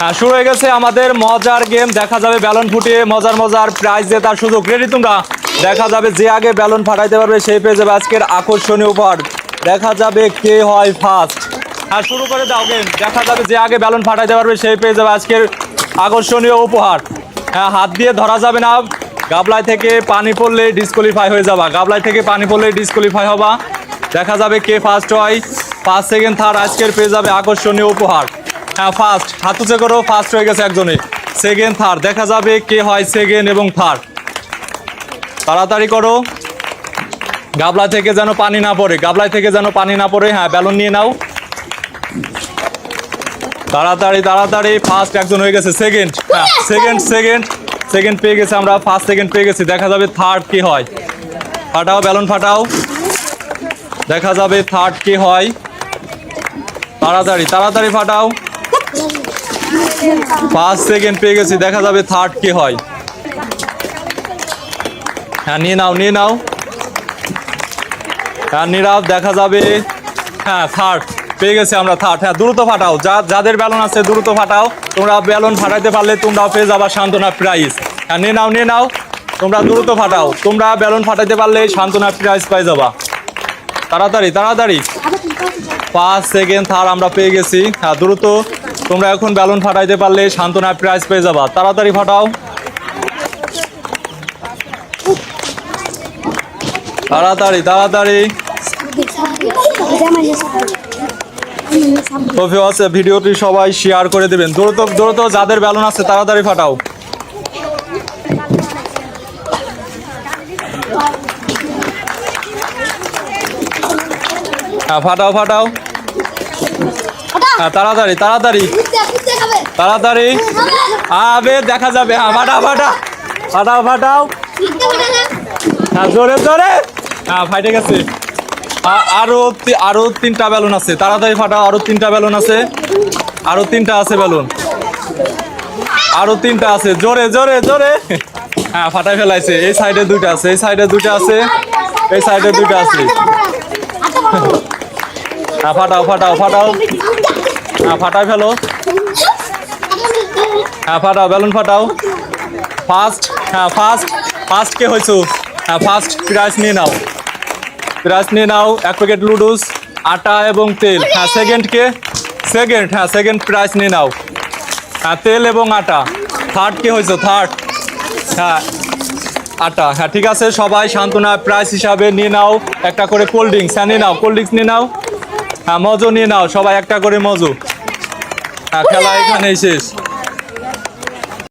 হ্যাঁ, শুরু হয়ে গেছে আমাদের মজার গেম। দেখা যাবে ব্যালন ফুটিয়ে মজার মজার প্রাইজ জেতার সুযোগ। রেডি তোমরা? দেখা যাবে যে আগে ব্যালন ফাটাইতে পারবে সেই পেয়ে যাবে আজকের আকর্ষণীয় উপহার। দেখা যাবে কে হয় ফার্স্ট। হ্যাঁ, শুরু করে দাও গেম। দেখা যাবে যে আগে ব্যালন ফাটাইতে পারবে সেই পেয়ে যাবে আজকের আকর্ষণীয় উপহার। হ্যাঁ, হাত দিয়ে ধরা যাবে না। গাবলায় থেকে পানি পড়লে ডিসকোয়ালিফাই হয়ে যাবা। গাবলায় থেকে পানি পড়লে ডিসকোয়ালিফাই হবা। দেখা যাবে কে ফার্স্ট হয়। 5 সেকেন্ড থার্ড আজকের পেয়ে যাবে আকর্ষণীয় উপহার। হ্যাঁ, ফার্স্ট হাত উঁচু করো। ফার্স্ট হয়ে গেছে একজনে। সেকেন্ড থার্ড দেখা যাবে কে হয় সেকেন্ড এবং থার্ড। তাড়াতাড়ি করো, গাবলা থেকে যেন পানি না পড়ে। গাবলায় থেকে যেন পানি না পড়ে। হ্যাঁ, ব্যালন নিয়ে নাও তাড়াতাড়ি তাড়াতাড়ি। ফার্স্ট একজন হয়ে গেছে। সেকেন্ড, হ্যাঁ সেকেন্ড সেকেন্ড সেকেন্ড পেয়ে গেছে আমরা। ফার্স্ট সেকেন্ড পেয়ে গেছি। দেখা যাবে থার্ড কি হয়। ফাটাও ব্যালন ফাটাও। দেখা যাবে থার্ড কি হয়। তাড়াতাড়ি তাড়াতাড়ি ফাটাও। 5 সেকেন্ড পেয়ে গেছি। দেখা যাবে থার্ড কি হয়। হ্যাঁ, নিয়ে নাও নিয়ে নাও। হ্যাঁ, নীরব। দেখা যাবে হ্যাঁ থার্ড পেয়ে গেছি আমরা। থার্ড। হ্যাঁ, দ্রুত ফাটাও। যাদের ব্যালন আছে দ্রুত ফাটাও। তোমরা ব্যালন ফাটাইতে পারলে তোমরাও পেয়ে যাবা সান্ত্বনা প্রাইজ। হ্যাঁ, নিয়ে নাও নিয়ে নাও। তোমরা দ্রুত ফাটাও। তোমরা ব্যালন ফাটাইতে পারলে সান্ত্বনা প্রাইজ পাই যাবা। তাড়াতাড়ি তাড়াতাড়ি। 5 সেকেন্ড থার্ড আমরা পেয়ে গেছি। হ্যাঁ, দ্রুত তোমরা এখন ব্যালন ফাটাইতে পারলে সান্ত্বনা প্রাইজ পেয়ে যাবা। তাড়াতাড়ি ফাটাও। তাড়াতাড়ি তাড়াতাড়ি। ভিডিওটি সবাই শেয়ার করে দেবেন। দ্রুত দ্রুত যাদের ব্যালন আছে তাড়াতাড়ি ফাটাও। হ্যাঁ, ফাটাও ফাটাও। হ্যাঁ, তাড়াতাড়ি তাড়াতাড়ি তাড়াতাড়ি। আবে দেখা যাবে। হ্যাঁ, ফাটাও ফাটাও ফাটাও ফাটাও। হ্যাঁ, জোরে জোরে। হ্যাঁ, ফাইটে গেছে। আরো 3টা ব্যালন আছে। তাড়াতাড়ি ফাটাও। আরো 3টা ব্যালন আছে। আরো 3টা আছে ব্যালন। আরো 3টা আছে। জোরে জোরে জোরে। হ্যাঁ, ফাটাই ফেলাইছে। এই সাইডে 2টা আছে। এই সাইডে 2টা আছে। এই সাইডে 2টা আছে। হ্যাঁ, ফাটাও ফাটাও ফাটাও। হ্যাঁ, ফাটাই ফেলো। হ্যাঁ, ফাটাও ব্যালুন ফাটাও। ফার্স্ট। হ্যাঁ, ফার্স্ট ফার্স্ট কে হয়েছো? হ্যাঁ, ফার্স্ট প্রাইজ নিয়ে নাও। প্রাইজ নিয়ে নাও। 1 প্যাকেট লুডুস, আটা এবং তেল। হ্যাঁ, সেকেন্ড কে? সেকেন্ড। হ্যাঁ, সেকেন্ড প্রাইজ নিয়ে নাও। হ্যাঁ, তেল এবং আটা। থার্ড কে হয়েছো? থার্ড। হ্যাঁ, আটা। হ্যাঁ, ঠিক আছে। সবাই সান্ত্বনা প্রাইজ হিসাবে নিয়ে নাও একটা করে কোল্ড ড্রিঙ্কস। হ্যাঁ, নিয়ে নাও কোল্ড ড্রিঙ্কস নিয়ে নাও। হ্যাঁ, মজো নিয়ে নাও সবাই একটা করে মজো। হ্যাঁ, খেলা এখানেই শেষ।